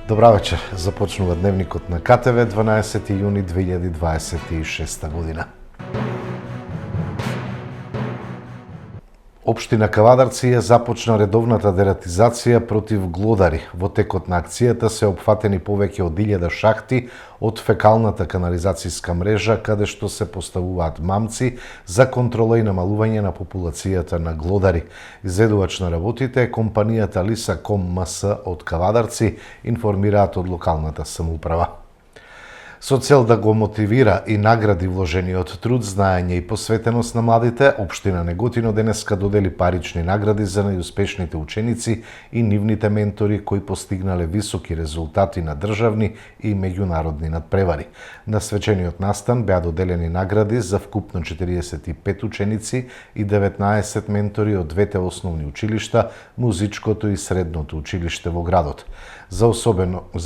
Добра вечер. Започнува дневникот на КТВ 12 јуни 2026 година. Општина Кавадарци ја започна редовната дератизација против глодари. Во текот на акцијата се опфатени повеќе од 1000 шахти од фекалната канализацијска мрежа, каде што се поставуваат мамци за контрола и намалување на популацијата на глодари. Изведувач на работите е компанијата Лиса.ком МС од Кавадарци, информираат од локалната самоуправа. Со цел да го мотивира и награди вложениот труд, знаење и посветеност на младите, Општина Неготино денеска додели парични награди за најуспешните ученици и нивните ментори кои постигнале високи резултати на државни и меѓународни надпревари. На свечениот настан беа доделени награди за вкупно 45 ученици и 19 ментори од двете основни училишта, музичкото и средното училиште во градот. За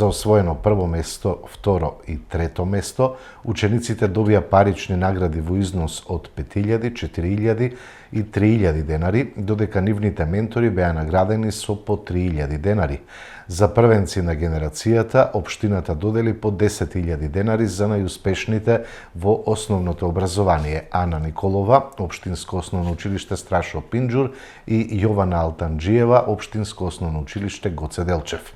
освоено прво место, второ и трето место, учениците добија парични награди во износ од 5000, 4000 и 3000 денари, додека нивните ментори беа наградени со по 3000 денари. За првенци на генерацијата, Општината додели по 10.000 денари за најуспешните во основното образование. Ана Николова, Општинско основно училиште Страшо Пинџур и Јована Алтанџиева, Општинско основно училиште Гоце Делчев.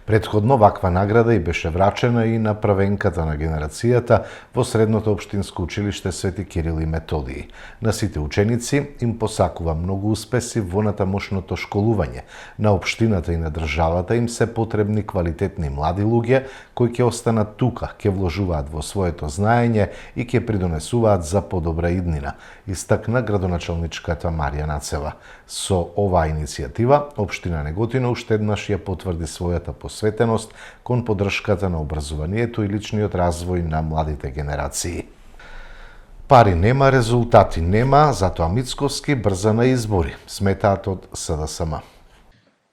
Претходно ваква награда и беше врачена и на првенката на генерацијата во Средното општинско училиште Свети Кирил и Методиј. На сите ученици им посакува многу успеси во натамошното школување. На општината и на државата им се потребни квалитетни млади луѓе кои ќе останат тука, ќе вложуваат во своето знаење и ќе придонесуваат за подобра иднина, истакна градоначалничката Марија Нацева. Со оваа иницијатива, Општина Неготино уште еднаш ја потврди својата посветеност кон поддршката на образованието и личниот развој на младите генерации. Пари нема, резултати нема, затоа Мицковски брза на избори, сметаат од СДСМ.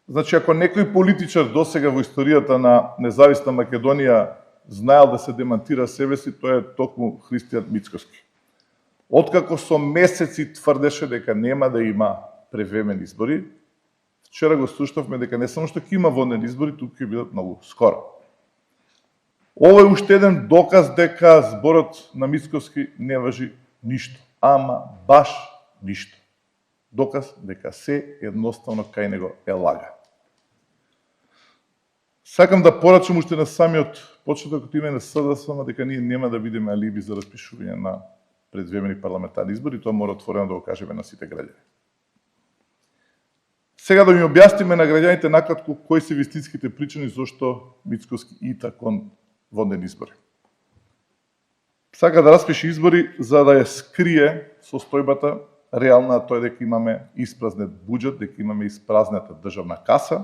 Значи, ако некој политичар досега во историјата на независна Македонија знаел да се демантира себе си, тој е токму Христијан Мицковски. Откако со месеци тврдеше дека нема да има превремени избори, вчера го слушнавме дека не само што ќе има вонени избори, туку ќе бидат многу скоро. Ова е уште еден доказ дека зборот на Мицковски не важи ништо, ама баш ништо. Доказ дека се едноставно кај него е лага. Сакам да порачам уште на самиот почеток од име на СДСМ дека ние нема да бидеме алиби за распишување на предвремени парламентарни избори, тоа мора отворено да го кажеме на сите граѓани. Сега да ми објасниме на граѓаните накратко кои се вистинските причини зошто Мицковски ита кон вонени избори. Сака да распише избори за да ја скрие состојбата реална, тоа е дека имаме испразнет буџет, дека имаме испразнета државна каса,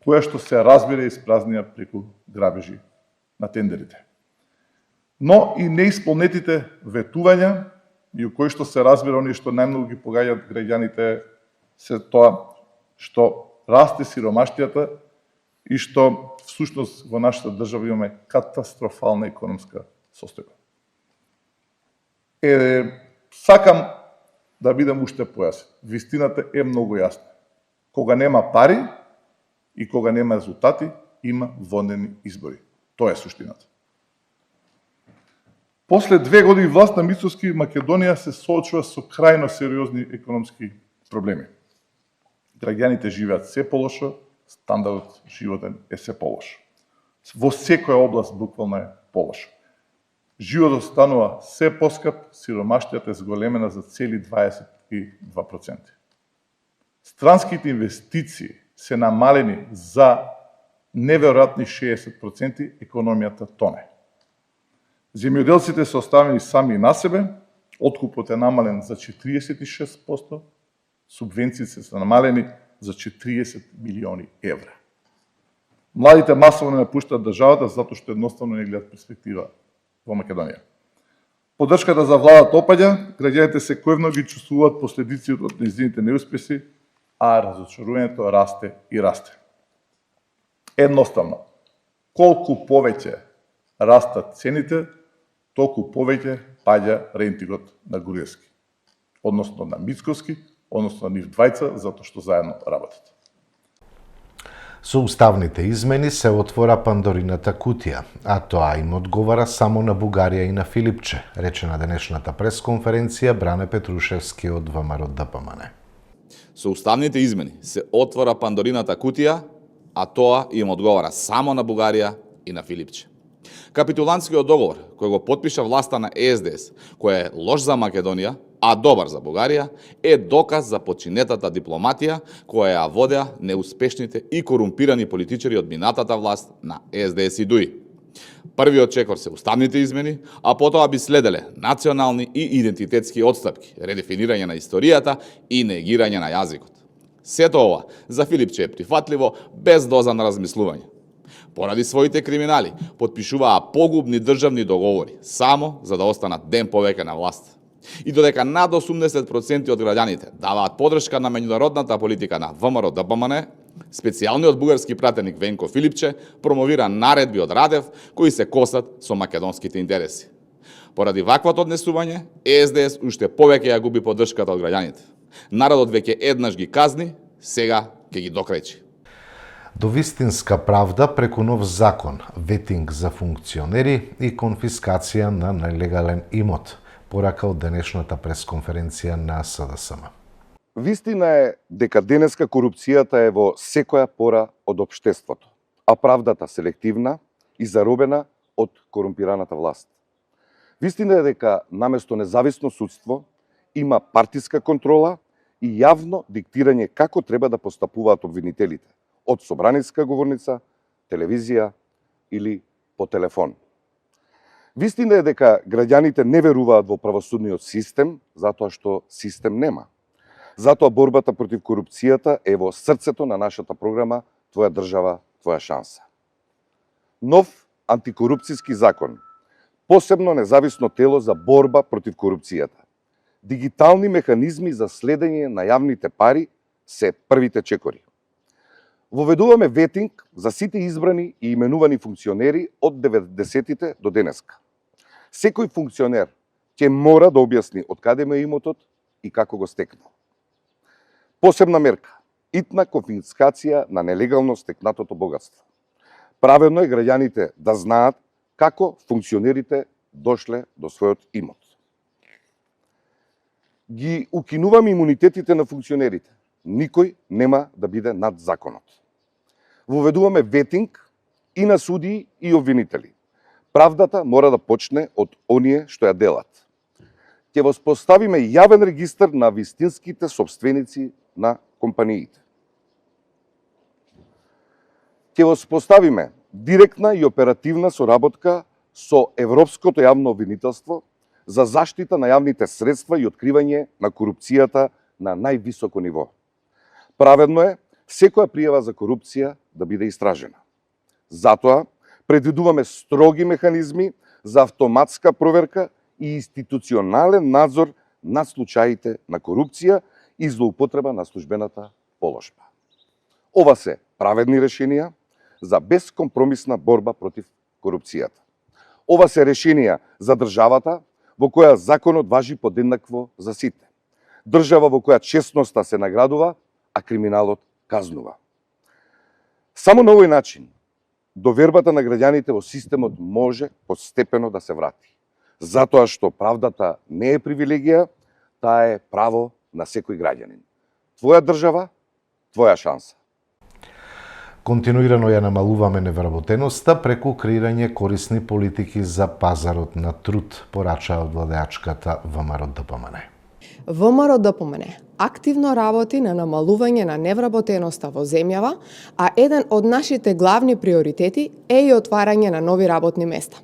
која што се разбира испразнија преку грабежи на тендерите. Но и неисполнетите ветувања, и кои што се разбира оние што најмногу ги погаѓаат граѓаните, се тоа што расте сиромаштијата и што всушност во нашата држава имаме катастрофална економска состојба. Сакам да бидам уште појасен. Вистината е многу јасна. Кога нема пари и кога нема резултати, има вонени избори. Тоа е суштината. После 2 години власт на Мицковски, Македонија се соочува со крајно сериозни економски проблеми. Граѓаните живеат се полошо, стандардот животен е се полошо. Во секоја област буквално е полошо. Животот станува се поскап, сиромаштијата е зголемена за цели 22%. Странските инвестиции се намалени за неверојатни 60%, економијата тоне. Земјоделците се оставени сами на себе, откупот е намален за 46%, субвенциите се намалени за 40 милиони евра. Младите масово не напуштаат државата затоа што едноставно не гледат перспектива во Македонија. Поддршката за владата опаѓа, граѓаните секојдневно ги чувствуваат последици од нејзините неуспеси, а разочарувањето расте и расте. Едноставно, колку повеќе растат цените, толку повеќе паѓа рейтингот на Груевски, односно на Мицковски, односно на нив двајца, затоа што заедно работат. Со уставните измени се отвора Пандорината кутија, а тоа им одговара само на Бугарија и на Филипче, рече на денешната пресконференција Бране Петрушевски од ВМРО ДПМН. Со уставните измени се отвора Пандорината кутија, а тоа им одговара само на Бугарија и на Филипче. Капитулантскиот договор, кој го потпиша власта на ЕСДС, кој е лош за Македонија, а добар за Бугарија, е доказ за починетата дипломатија која ја водеа неуспешните и корумпирани политичари од минатата власт на ЕСДС и ДУИ. Првиот чекор се уставните измени, а потоа би следеле национални и идентитетски отстапки, редефинирање на историјата и негирање на јазикот. Сето ова за Филипче е прифатливо без доза на размислување. Поради своите криминали потпишуваа погубни државни договори само за да останат ден повеќе на власт. И додека над 80% од граѓаните даваат подршка на меѓународната политика на ВМРО ДПМН, специјалниот бугарски пратеник Венко Филипче промовира наредби од Радев кои се косат со македонските интереси. Поради ваквото однесување, ЕСДС уште повеќе ја губи поддршката од граѓаните. Народот веќе еднаш ги казни, сега ќе ги докрајчи. До вистинска правда преку нов закон, ветинг за функционери и конфискација на нелегален имот, порака од денешната пресконференција на СДСМ. Вистина е дека денеска корупцијата е во секоја пора од општеството, а правдата селективна и заробена од корумпираната власт. Вистина е дека наместо независно судство има партиска контрола и јавно диктирање како треба да постапуваат обвинителите од собраниска говорница, телевизија или по телефон. Вистина е дека граѓаните не веруваат во правосудниот систем, затоа што систем нема. Затоа борбата против корупцијата е во срцето на нашата програма Твоја држава, твоја шанса. Нов антикорупцијски закон, посебно независно тело за борба против корупцијата, дигитални механизми за следење на јавните пари се првите чекори. Воведуваме ветинг за сите избрани и именувани функционери од 90-тите до денеска. Секој функционер ќе мора да објасни од каде му е имотот и како го стекнал. Посебна мерка – итна конфискација на нелегално стекнатото богатство. Правилно е граѓаните да знаат како функционерите дошле до својот имот. Ги укинуваме имунитетите на функционерите. Никој нема да биде над законот. Воведуваме ветинг и на судии и обвинители. Правдата мора да почне од оние што ја делат. Ќе воспоставиме јавен регистар на вистинските собственици на компаниите. Ќе воспоставиме директна и оперативна соработка со Европското јавно обвинителство за заштита на јавните средства и откривање на корупцијата на највисоко ниво. Праведно е секоја пријава за корупција да биде истражена. Затоа предвидуваме строги механизми за автоматска проверка и институционален надзор над случаите на корупција и злоупотреба на службената положба. Ова се праведни решенија за безкомпромисна борба против корупцијата. Ова се решенија за државата во која законот важи подеднакво за сите. Држава во која честноста се наградува, а криминалот казнува. Само на овој начин довербата на граѓаните во системот може постепено да се врати. Затоа што правдата не е привилегија, таа е право на секој граѓанин. Твоја држава, твоја шанса. Континуирано ја намалуваме невработеноста преку креирање корисни политики за пазарот на труд, порача од владеачката ВМРО ДПМН. ВМРО ДПМН активно работи на намалување на невработеноста во земјава, а еден од нашите главни приоритети е и отварање на нови работни места.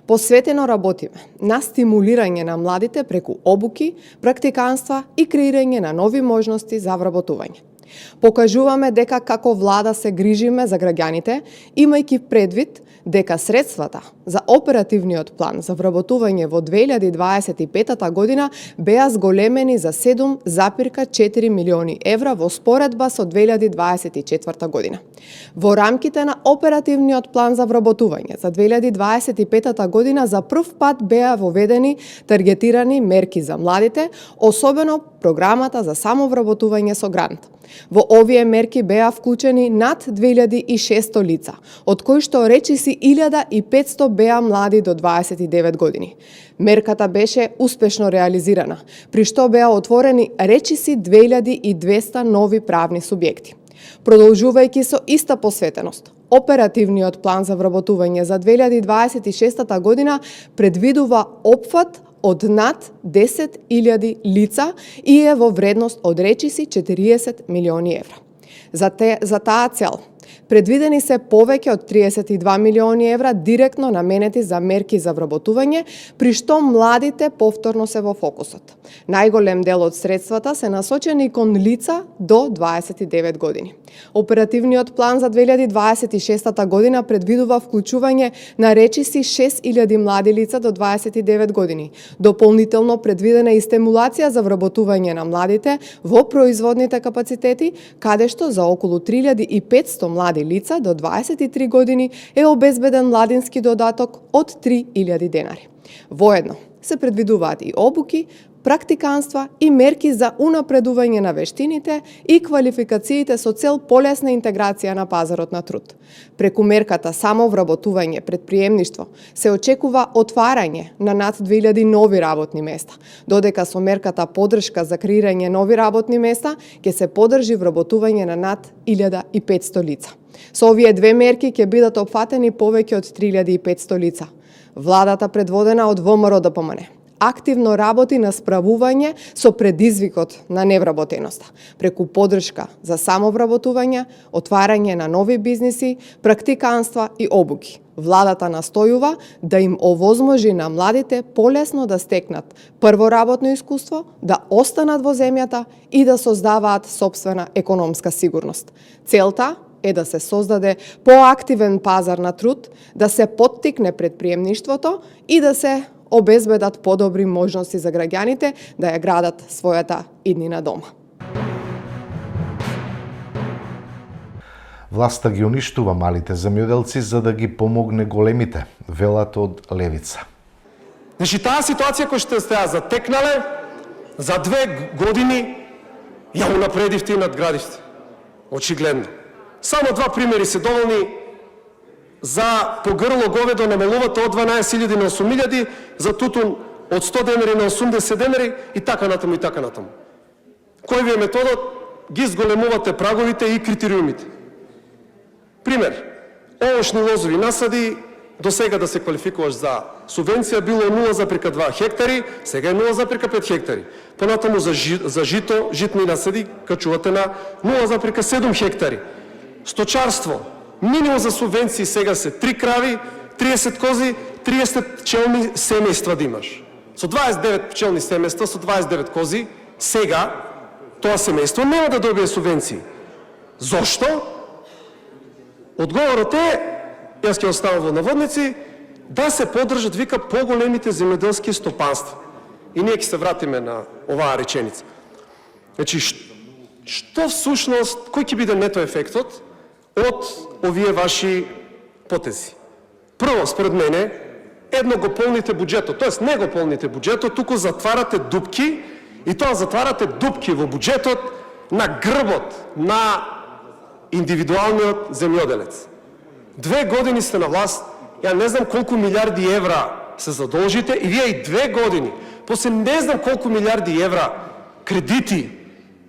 Посветено работиме на стимулирање на младите преку обуки, практиканства и креирање на нови можности за вработување. Покажуваме дека како влада се грижиме за граѓаните, имајќи предвид дека средствата за оперативниот план за вработување во 2025 година беа зголемени за 7,4 милиони евра во споредба со 2024 година. Во рамките на оперативниот план за вработување за 2025 година за прв пат беа воведени таргетирани мерки за младите, особено програмата за самовработување со грант. Во овие мерки беа вклучени над 2600 лица, од кои што речиси 1500 беа млади до 29 години. Мерката беше успешно реализирана, при што беа отворени речиси 2200 нови правни субјекти. Продолжувајќи со иста посветеност, оперативниот план за вработување за 2026 година предвидува опфат од над 10.000 лица и е во вредност од речиси 40 милиони евра. За таа цел, предвидени се повеќе од 32 милиони евра директно наменети за мерки за вработување, при што младите повторно се во фокусот. Најголем дел од средствата се насочени кон лица до 29 години. Оперативниот план за 2026 година предвидува вклучување на речиси 6.000 млади лица до 29 години. Дополнително предвидена и стимулација за вработување на младите во производните капацитети, каде што за околу 3500 млади лица до 23 години е обезбеден младински додаток од 3000 денари. Воедно се предвидуваат и обуки, практиканства и мерки за унапредување на вештините и квалификациите со цел полесна интеграција на пазарот на труд. Преку мерката самовработување предприемништво се очекува отварање на над 2000 нови работни места, додека со мерката поддршка за креирање нови работни места ќе се поддржи вработување на над 1500 лица. Со овие две мерки ќе бидат опфатени повеќе од 3500 лица. Владата предводена од ВМРО ДПМН активно работи на справување со предизвикот на невработеноста, преку поддршка за самовработување, отварање на нови бизниси, практиканства и обуки. Владата настојува да им овозможи на младите полесно да стекнат прво работно искуство, да останат во земјата и да создаваат сопствена економска сигурност. Целта е да се создаде поактивен пазар на труд, да се поттикне предприемништвото и да се обезбедат подобри можности за граѓаните да ја градат својата иднина дома. Власта ги уништува малите земјоделци за да ги помогне големите, велат од левица. Значи, таа ситуација која што сте ја затекнале, за 2 години ја унапредивте и надградивте. Очигледно. Само 2 примери се доволни. За по грло говедо намалувате од 12.000 на 8.000, за тутун од 100 денари на 80 денари и така натаму и така натаму. Кој ви е методот? Ги зголемувате праговите и критериумите. Пример, овошни лозови насади до сега да се квалификуваш за субвенција било 0,2 хектари, сега е 0,5 хектари. Понатаму за жито, житни насади качувате на 0,7 хектари. Сточарство, минимум за субвенции сега се 3 крави, 30 кози, 30 пчелни семејства да имаш. Со 29 пчелни семејства, со 29 кози, сега тоа семејство нема да добие субвенции. Зошто? Одговорот е, јас ќе оставам во наводници, да се поддржат, вика, поголемите земјоделски стопанства. И ние ќе се вратиме на оваа реченица. Значи, што всушност, кој ќе биде нето ефектот од овие ваши потези? Прво, според мене, едно го полните буџетот, тоест не го полните буџетот, туку затварате дупки, и тоа затварате дупки во буџетот на грбот на индивидуалниот земјоделец. 2 години сте на власт, ја не знам колку милиарди евра се задолжите и вие и 2 години, после не знам колку милиарди евра кредити,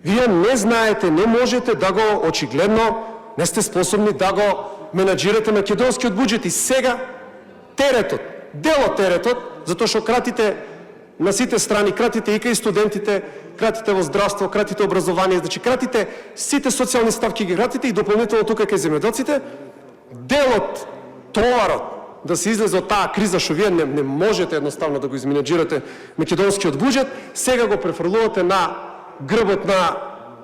вие не знаете, не можете да го, очигледно, не сте способни да го менаџирате македонскиот буџет. И сега теретот, дел од теретот, затоа што кратите на сите страни, кратите и кај студентите, кратите во здравство, кратите образование, значи кратите сите социјални ставки ги кратите и дополнително тука кај земјоделците, делот, товарот да се излезе од таа криза што вие не можете едноставно да го изменаџирате македонскиот буџет, сега го префрлувате на грбот на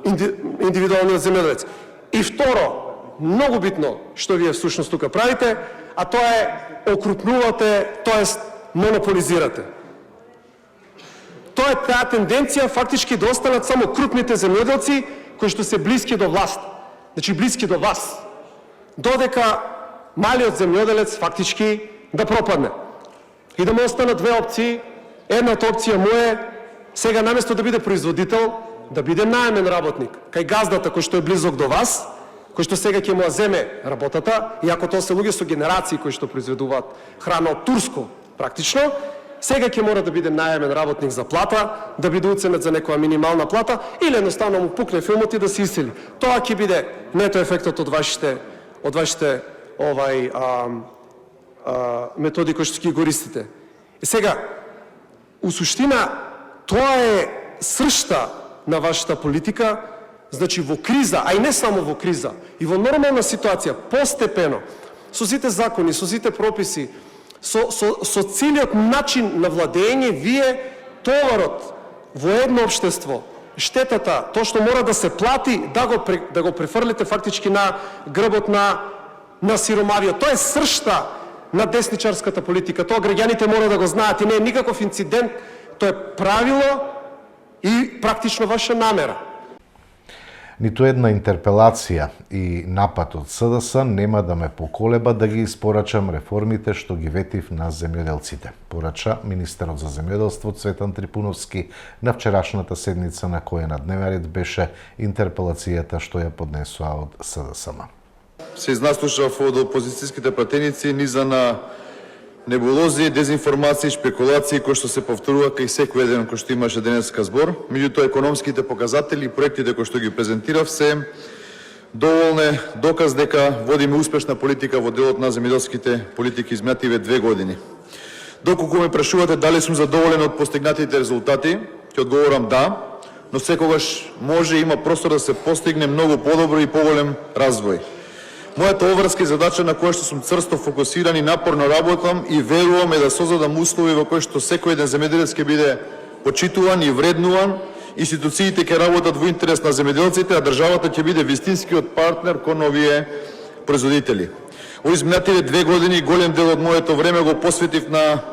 индивидуалниот земјоделец. И второ, многу битно што вие всушност тука правите, а тоа е окрупнувате, тоест монополизирате. Тоа е таа тенденција фактички да останат само крупните земјоделци кои што се блиски до власт. Значи блиски до вас. Додека малиот земјоделец фактички да пропадне. И да му останат две опции. Едната опција му е сега наместо да биде производител, да биде наемен работник. Кај газдата кој што е близок до вас, кој што сега ќе му ја земе работата, иако тоа се луѓе со генерации кои што произведуваат храна од турско, практично, сега ќе мора да биде наемен работник за плата, да биде уценет за некоја минимална плата или едноставно му пукне филмот и да се исели. Тоа ќе биде нето ефектот од вашите методи кои што ќе користите. И сега, у суштина, тоа е сршта на вашата политика. Значи во криза, а и не само во криза, и во нормална ситуација, постепено, со сите закони, со сите прописи, со целиот начин на владење, вие товарот во едно општество, штетата, тоа што мора да се плати, да го префрлите фактички на грбот на сиромавиот. Тоа е сршта на десничарската политика. Тоа граѓаните мора да го знаат и не е никаков инцидент, тоа е правило и практично ваша намера. Ниту една интерпелација и напад од СДС нема да ме поколеба да ги испорачам реформите што ги ветив на земјоделците, порача министерот за земјоделство Цветан Трипуновски на вчерашната седница на која на дневен ред беше интерпелацијата што ја поднесоа од СДСМ. Се изнаслушав од опозицијските пратеници низа на небулози, дезинформации, шпекулации кои што се повторува кај секој еден кој што имаше денеска збор. Меѓутоа економските показатели и проектите кои што ги презентирав се доволен доказ дека водиме успешна политика во делот на земјоделските политики изминативе 2 години. Доколку ме прашувате дали сум задоволен од постигнатите резултати, ќе одговорам да, но секогаш може и има простор да се постигне многу подобро и поголем развој. Мојата обврска и задача на која што сум црсто фокусиран и напорно работам и верувам е да создадам услови во кои што секој еден земјоделец ќе биде почитуван и вреднуван, институциите ќе работат во интерес на земјоделците, а државата ќе биде вистинскиот партнер кон овие производители. Во изминативе 2 години голем дел од моето време го посветив на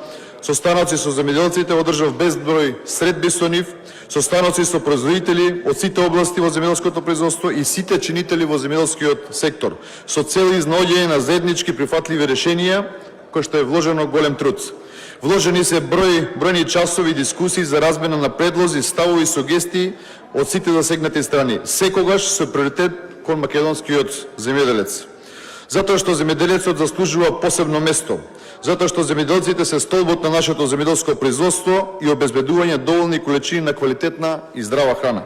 состаноци со земјоделците, одржав безброј средби со нив, состаноци со производители од сите области во земјоделското производство и сите чинители во земјоделскиот сектор, со цел изнаоѓање на заеднички прифатливи решенија, кој што е вложено голем труд. Вложени се бројни часови дискусии за размена на предлози, ставови и сугестии од сите засегнати страни, секогаш со приоритет кон македонскиот земјоделец. Затоа што земјоделецот заслужува посебно место, затоа што земјоделците се столбот на нашето земјоделско производство и обезбедување доволни количини на квалитетна и здрава храна.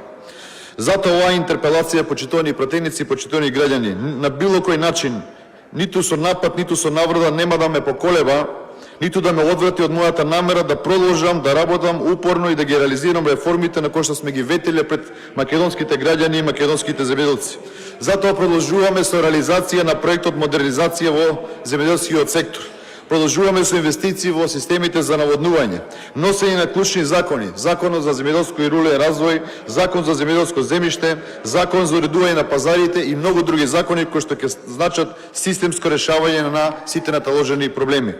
Затоа оваа интерпелација, почитувани пратеници и почитувани граѓани, на било кој начин, ниту со напад, ниту со навреда нема да ме поколеба, ниту да ме одврати од мојата намера да продолжам да работам упорно и да ги реализирам реформите на кои што сме ги ветиле пред македонските граѓани и македонските земјоделци. Затоа продолжуваме со реализација на проектот модернизација во земјоделскиот сектор. Продолжуваме со инвестиции во системите за наводнување, носење на клучни закони, Законот за земјоделско и рурален развој, Закон за земјоделско земјиште, Закон за уредување на пазарите и многу други закони кои што ќе значат системско решавање на сите наталожени проблеми.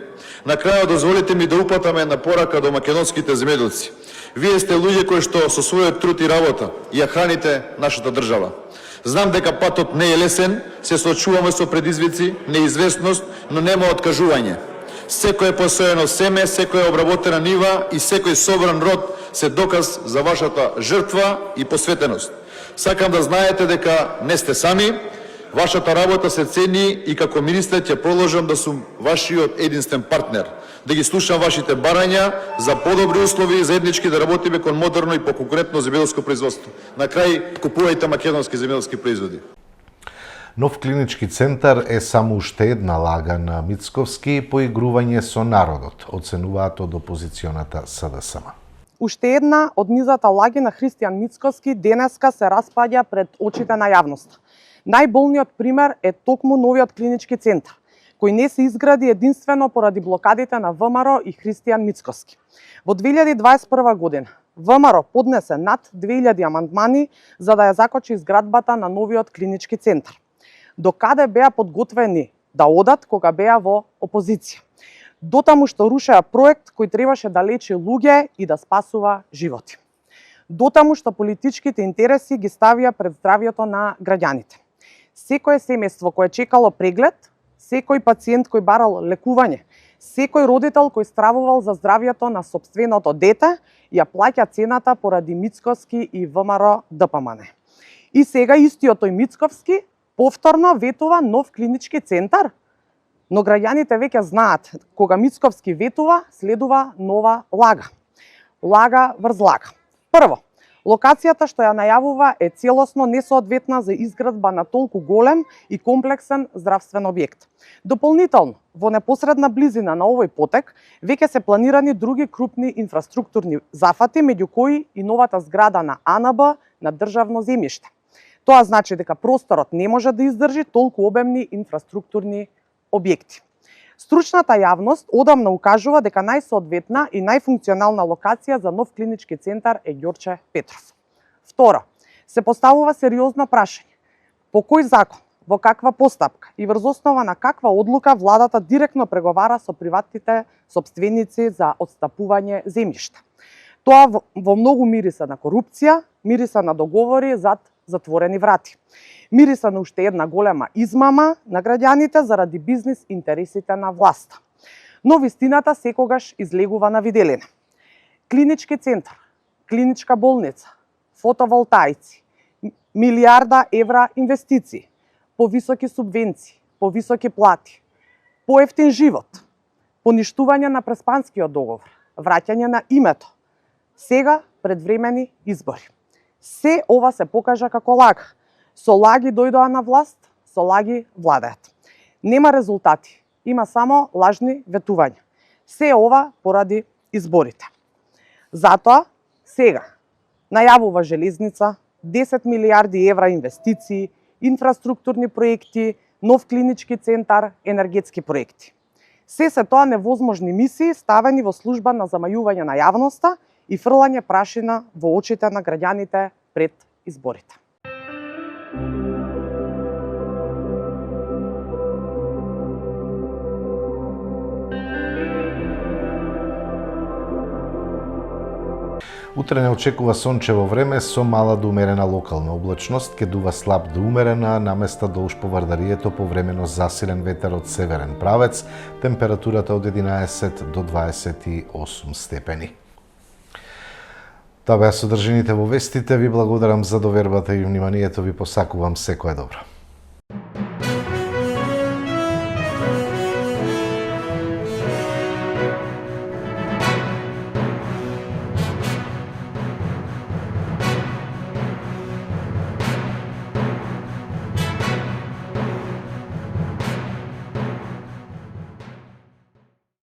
На крајот дозволете ми да упатаме на порака до македонските земјоделци. Вие сте луѓе кои што со својот труд и работа ја храните нашата држава. Знам дека патот не е лесен, се соочуваме со предизвици, неизвестност, но нема откажување. Секој посеено семе, секоја обработена нива и секој собран род се доказ за вашата жртва и посветеност. Сакам да знаете дека не сте сами, вашата работа се цени и како министер ќе продолжам да сум вашиот единствен партнер, да ги слушам вашите барања за подобри услови и заеднички да работиме кон модерно и поконкурентно земјоделско производство. На крај, купувајте македонски земјоделски производи. Нов клинички центар е само уште една лага на Мицковски и поигрување со народот, оценуваат од опозиционата СДСМ. Уште една од низата лаги на Христијан Мицковски денеска се распаѓа пред очите на јавноста. Најболниот пример е токму новиот клинички центар, кој не се изгради единствено поради блокадите на ВМРО и Христијан Мицковски. Во 2021 година ВМРО поднесе над 2000 амандмани за да ја закочи изградбата на новиот клинички центар. До каде беа подготвени да одат кога беа во опозиција. Дотаму што рушеа проект кој требаше да лечи луѓе и да спасува животи. Дотаму што политичките интереси ги ставија пред здравјето на граѓаните. Секое семејство кое чекало преглед, секој пациент кој барал лекување, секој родител кој стравувал за здравјето на сопственото дете, ја плаќа цената поради Мицковски и ВМРО ДПМН. И сега истиот тој Мицковски повторно ветува нов клинички центар, но граѓаните веќе знаат, кога Мицковски ветува, следува нова лага. Лага врз лага. Прво, локацијата што ја најавува е целосно несоодветна за изградба на толку голем и комплексен здравствен објект. Дополнително, во непосредна близина на овој потек, веќе се планирани други крупни инфраструктурни зафати, меѓу кои и новата зграда на АНБ на државно земјиште. Тоа значи дека просторот не може да издржи толку обемни инфраструктурни објекти. Стручната јавност одамна укажува дека најсоодветна и најфункционална локација за нов клинички центар е Ѓорче Петров. Второ, се поставува сериозно прашање: по кој закон, во каква постапка и врз основа на каква одлука владата директно преговара со приватните сопственици за отстапување земјишта? Тоа во многу мириса на корупција, мириса на договори зад затворени врати. Мириса на уште една голема измама на граѓаните заради бизнис интересите на власта. Но вистината секогаш излегува на виделина. Клинички центар, клиничка болница, фотоволтаици, милијарда евра инвестиции, повисоки субвенции, повисоки плати, поевтин живот, поништување на преспанскиот договор, враќање на името, сега предвремени избори. Се ова се покажа како лага. Со лаги дојдоа на власт, со лаги владеат. Нема резултати, има само лажни ветувања. Се ова поради изборите. Затоа, сега, најавува железница, 10 милијарди евра инвестиции, инфраструктурни проекти, нов клинички центар, енергетски проекти. Се тоа невозможни мисии ставени во служба на замајување на јавноста и фрлање прашина во очите на граѓаните пред изборите. Утре не очекува сончево време со мала до умерена локална облачност, ке дува слаб до умерена, наместа долж по Вардарието повремено засилен ветер од северен правец, температурата од 11 до 28 степени. Тоа беа содржините во вестите, ви благодарам за довербата и вниманието, ви посакувам секое добро.